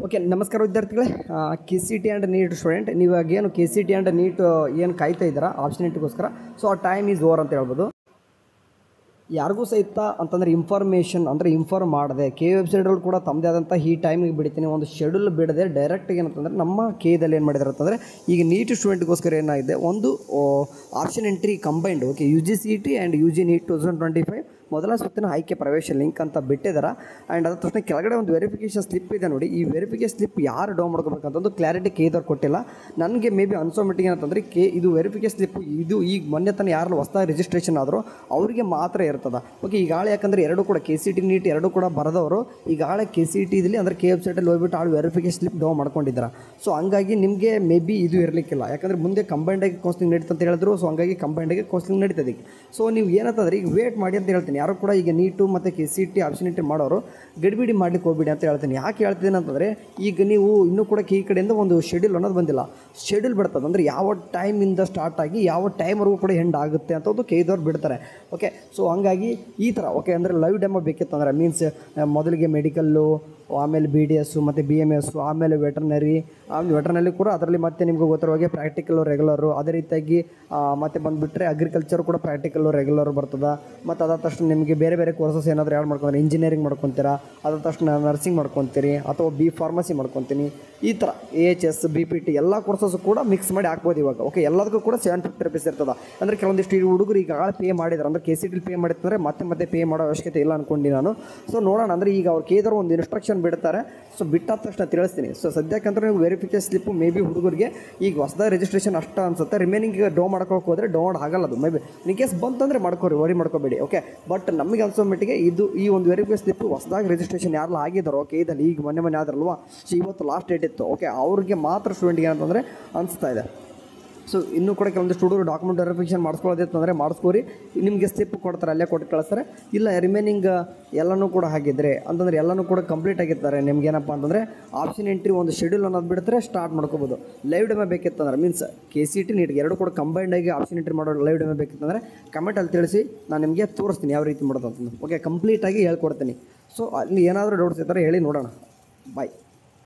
Okay, ನಮಸ್ಕಾರ ವಿದ್ಯಾರ್ಥಿಗಳೇ. KCT and NEET student, ನೀವಾಗ ಏನು KCT ಆ್ಯಂಡ್ ನೀಟ್ ಏನು ಕಾಯ್ತಾ ಇದ್ದೀರಾ ಆಪ್ಷನಿಟಿಗೋಸ್ಕರ, ಸೊ ಆ ಟೈಮ್ ಈಸ್ ಓವರ್ ಅಂತ ಹೇಳ್ಬೋದು. ಯಾರಿಗೂ ಸಹಿತ ಅಂತಂದರೆ ಇನ್ಫಾರ್ಮೇಷನ್ ಅಂದರೆ ಇನ್ಫಾರ್ಮ್ ಮಾಡಿದೆ ವೆಬ್ಸೈಟ್ಗಳು ಕೂಡ ತಮ್ಮದೇ ಆದಂಥ ಈ ಟೈಮಿಗೆ ಬಿಡ್ತೀನಿ ಒಂದು ಶೆಡ್ಯೂಲ್ ಬಿಡದೆ ಡೈರೆಕ್ಟಾಗಿ ಏನಂತಂದರೆ ನಮ್ಮ ದಲ್ಲಿ ಏನು ಮಾಡಿದ್ದಾರೆ ಅಂತಂದರೆ ಈಗ ನೀಟ್ ಸ್ಟೂಡೆಂಟ್ಗೋಸ್ಕರ ಏನಾಗಿದೆ ಒಂದು option entry combined okay UGCET and UG NEET 2025 ಮೊದಲ ಸುತ್ತಿನ ಆಯ್ಕೆ ಪ್ರವೇಶ ಲಿಂಕ್ ಅಂತ ಬಿಟ್ಟಿದ್ದಾರೆ. ಆ್ಯಂಡ್ ಅದ್ರ ತಕ್ಷಣ ಕೆಳಗಡೆ ಒಂದು ವೆರಿಫಿಕೇಷನ್ ಸ್ಲಿಪ್ ಇದೆ ನೋಡಿ. ಈ ವೆರಿಫಿಕೇಷನ್ ಸ್ಲಿಪ್ ಯಾರು ಡೌನ್ ಮಾಡ್ಕೋಬೇಕಂತಂದು ಕ್ಲಾರಿಟಿ ಕೇದವ್ರು ಕೊಟ್ಟಿಲ್ಲ. ನನಗೆ ಮೇ ಬಿ ಅನ್ಸೋ ಮಟ್ಟಿಗೆ ಏನಂತಂದರೆ ಇದು ವೆರಿಫಿಕೇಷನ್ ಸ್ಲಿಪ್ ಇದು ಈಗ ಮೊನ್ನೆ ತನಕ ಯಾರು ಹೊಸದಾಗಿ ರಿಜಿಸ್ಟ್ರೇಷನ್ ಆದರೂ ಅವರಿಗೆ ಮಾತ್ರ ಇರ್ತದೆ. ಓಕೆ, ಈಗಾಳೆ ಯಾಕಂದರೆ ಎರಡು ಕೂಡ KCT ನೀಟ್ ಎರಡು ಕೂಡ ಬರೆದವರು ಈಗಾಳೆ KCT ಇದಲ್ಲಿ ಅಂದರೆ ವೆಬ್ಸೈಟಲ್ಲಿ ಹೋಗ್ಬಿಟ್ಟು ಆಳು ವೆರಿಫಿಕೇಷನ್ ಸ್ಲಿಪ್ ಡೌನ್ ಮಾಡ್ಕೊಂಡಿದ್ದಾರೆ. ಸೊ ಹಂಗಾಗಿ ನಿಮಗೆ ಮೇ ಬಿ ಇದು ಇರಲಿಕ್ಕಿಲ್ಲ, ಯಾಕಂದರೆ ಮುಂದೆ ಕಂಬೈಂಡಾಗಿ ಕೌನ್ಸಿಲಿಂಗ್ ನಡೀತಂತ ಅಂತ ಹೇಳಿದ್ರು. ಸೊ ಹಂಗಾಗಿ ಕಂಬೈಂಡಾಗಿ ಕೌನ್ಸಿಲಿಂಗ್ ನಡೀತದೆ. ಸೊ ನೀವು ಏನಂತಂದರೆ ಈಗ ವೇಟ್ ಮಾಡಿ ಅಂತ ಹೇಳ್ತೀನಿ. ಯಾರು ಕೂಡ ಈಗ ನೀಟು ಮತ್ತು KCT ಆಪ್ಷನಿಟಿ ಮಾಡೋರು ಗಡಿಬಿಡಿ ಮಾಡ್ಲಿಕ್ಕೆ ಹೋಗ್ಬಿಡಿ ಅಂತ ಹೇಳ್ತೀನಿ. ಯಾಕೆ ಹೇಳ್ತೀನಿ ಅಂತಂದರೆ ಈಗ ನೀವು ಇನ್ನೂ ಕೂಡ ಈ ಕಡೆಯಿಂದ ಒಂದು ಶೆಡ್ಯೂಲ್ ಅನ್ನೋದು ಬಂದಿಲ್ಲ. ಶೆಡ್ಯೂಲ್ ಬಿಡ್ತದೆ ಅಂದರೆ ಯಾವ ಟೈಮಿಂದ ಸ್ಟಾರ್ಟ್ ಆಗಿ ಯಾವ ಟೈಮ್ವರೆಗೂ ಕೂಡ ಎಂಡ್ ಆಗುತ್ತೆ ಅಂತ ಒಂದು ಕೇದವ್ರು ಬಿಡ್ತಾರೆ. ಓಕೆ, ಸೊ ಹಂಗಾಗಿ ಈ ಥರ ಓಕೆ ಅಂದರೆ ಲೈವ್ ಡೆಮೋ ಬೇಕಿತ್ತು ಅಂದರೆ ಮೀನ್ಸ್ ಮೊದಲಿಗೆ ಮೆಡಿಕಲ್ಲು, ಆಮೇಲೆ BDS ಮತ್ತು BMS, ಆಮೇಲೆ ವೆಟರ್ನರಿ ಕೂಡ ಅದರಲ್ಲಿ ಮತ್ತೆ ನಿಮ್ಗೆ ಗೊತ್ತಿರೋ ಹಾಗೆ ಪ್ರಾಕ್ಟಿಕಲ್ಲು ರೆಗ್ಯುಲರು, ಅದೇ ರೀತಿಯಾಗಿ ಮತ್ತೆ ಬಂದುಬಿಟ್ರೆ ಅಗ್ರಿಕಲ್ಚರ್ ಕೂಡ ಪ್ರಾಕ್ಟಿಕಲ್ಲು ರೆಗ್ಯುಲರ್ ಬರ್ತದೆ. ಮತ್ತು ಅದಾದ ತಕ್ಷಣ ನಿಮಗೆ ಬೇರೆ ಬೇರೆ ಕೋರ್ಸಸ್ ಏನಾದರೂ ಯಾರು ಮಾಡ್ಕೊಂಡ್ರೆ ಇಂಜಿನಿಯರಿಂಗ್ ಮಾಡ್ಕೊತೀರಾ, ಅದಾದ ತಕ್ಷಣ ನರ್ಸಿಂಗ್ ಮಾಡ್ಕೊತೀರಿ ಅಥವಾ ಫಾರ್ಮಸಿ ಮಾಡ್ಕೊತೀನಿ. ಈ ಥರ AHS BPT ಎಲ್ಲ ಕೋರ್ಸಸ್ಸು ಕೂಡ ಮಿಕ್ಸ್ ಮಾಡಿ ಹಾಕ್ಬೋದು ಇವಾಗ. ಓಕೆ, ಎಲ್ಲದಕ್ಕೂ ಕೂಡ 750 rupees ಇರ್ತದೆ. ಅಂದರೆ ಕೆಲವೊಂದಿಷ್ಟು ಈ ಹುಡುಗರು ಈಗ ಪೇ ಮಾಡಿದ್ದಾರೆ ಅಂದರೆ KCT ಪೇ ಮಾಡಿದ್ರೆ ಮತ್ತೆ ಪೇ ಮಾಡೋ ಅವಶ್ಯಕತೆ ಇಲ್ಲ ಅಂದ್ಕೊಂಡು ನಾನು. ಸೊ ನೋಡೋಣ ಅಂದರೆ ಈಗ ಅವ್ರು ಕೇಳಿದ್ರು ಒಂದು ಇನ್ಸ್ಟ್ರಕ್ಷನ್ ಬಿಡ್ತಾರೆ. ಸೊ ಬಿಟ್ಟಾದ ತಕ್ಷಣ ತಿಳಿಸ್ತೀನಿ. ಸೊ ಸದ್ಯಕ್ಕಂದ್ರೆ ನೀವು ವೆರಿಫಿಕೇಷನ್ ಸ್ಲಿಪ್ಪು ಮೇ ಬಿ ಹುಡುಗರಿಗೆ ಈಗ ಹೊಸದಾಗಿ ರಿಜಿಸ್ಟ್ರೇಷನ್ ಅಷ್ಟು ಅನ್ಸುತ್ತೆ. ರಿಮೈನಿಂಗ್ ಡೌನ್ ಮಾಡ್ಕೊಳಕ್ಕೆ ಹೋದರೆ ಡೌನ್ ಆಗಲ್ಲ. ಅದು ಮೇ ಬಿ ಇನ್ ಕೇಸ್ ಬಂತಂದರೆ ವರಿ ಮಾಡ್ಕೋಬೇಡಿ. ಓಕೆ, ಬಟ್ ನಮಗೆ ಅನ್ಸೋ ಮಟ್ಟಿಗೆ ಈ ಒಂದು ವೆರಿಫಿಕೇಷನ್ ಸ್ಲಿಪ್ಪು ಹೊಸದಾಗಿ ರಿಜಿಸ್ಟ್ರೇಷನ್ ಯಾರೆಲ್ಲ ಆಗಿದ್ದಾರೋ ಓಕೆ ಇದಲ್ಲಿ ಈಗ ಮೊನ್ನೆ ಆದ್ರಲ್ವಾ, ಸೊ ಇವತ್ತು ಲಾಸ್ಟ್ ಡೇಟ್ ಇತ್ತು. ಓಕೆ, ಅವ್ರಿಗೆ ಮಾತ್ರ ಸ್ಟೂಡೆಂಟ್ಗೆ ಏನಂತಂದರೆ ಅನಿಸ್ತಾ ಇದೆ. ಸೊ ಇನ್ನೂ ಕೂಡ ಕೆಲವೊಂದಿಷ್ಟು ಹುಡುಗರು ಡಾಕ್ಯುಮೆಂಟ್ ವೆರಿಫಿಕೇಷನ್ ಮಾಡಿಸ್ಕೊಳ್ಳೋದಿತ್ತು ಅಂದರೆ ಮಾಡಿಸ್ಕೋರಿ. ನಿಮಗೆ ಸ್ಲಿಪ್ ಕೊಡ್ತಾರೆ, ಅಲ್ಲೇ ಕೊಟ್ಟು ಕಳಿಸ್ತಾರೆ. ಇಲ್ಲ ರಿಮೈನಿಂಗ್ ಎಲ್ಲನೂ ಕೂಡ ಹಾಗಿದ್ರೆ ಅಂತಂದರೆ ಎಲ್ಲನೂ ಕೂಡ ಕಂಪ್ಲೀಟ್ ಆಗಿರ್ತಾರೆ. ನಿಮ್ಗೆ ಏನಪ್ಪ ಅಂತಂದರೆ ಆಪ್ಷನ್ ಎಂಟ್ರಿ ಒಂದು ಶೆಡ್ಯೂಲ್ ಅನ್ನೋದು ಬಿಡ್ತಾರೆ, ಸ್ಟಾರ್ಟ್ ಮಾಡ್ಕೋಬೋದು. ಲೈವ್ ಡೆಮೋ ಬೇಕಿತ್ತಂದ್ರೆ ಮೀನ್ಸ್ KCT ನೀಟ್ಗೆ ಎರಡು ಕೂಡ ಕಂಬೈಂಡಾಗಿ ಆಪ್ಷನ್ ಎಂಟ್ರಿ ಮಾಡೋ ಲೈವ್ ಡೆಮೋ ಬೇಕಿತ್ತಂದರೆ ಕಮೆಂಟಲ್ಲಿ ತಿಳಿಸಿ, ನಾನು ನಿಮಗೆ ತೋರಿಸ್ತೀನಿ ಯಾವ ರೀತಿ ಮಾಡೋದು ಅಂತಂದು. ಓಕೆ, ಕಂಪ್ಲೀಟಾಗಿ ಹೇಳ್ಕೊಡ್ತೀನಿ. ಸೊ ಅಲ್ಲಿ ಏನಾದರೂ ಡೌಟ್ಸ್ ಇರ್ತಾರೆ ಹೇಳಿ ನೋಡೋಣ. ಬಾಯ್.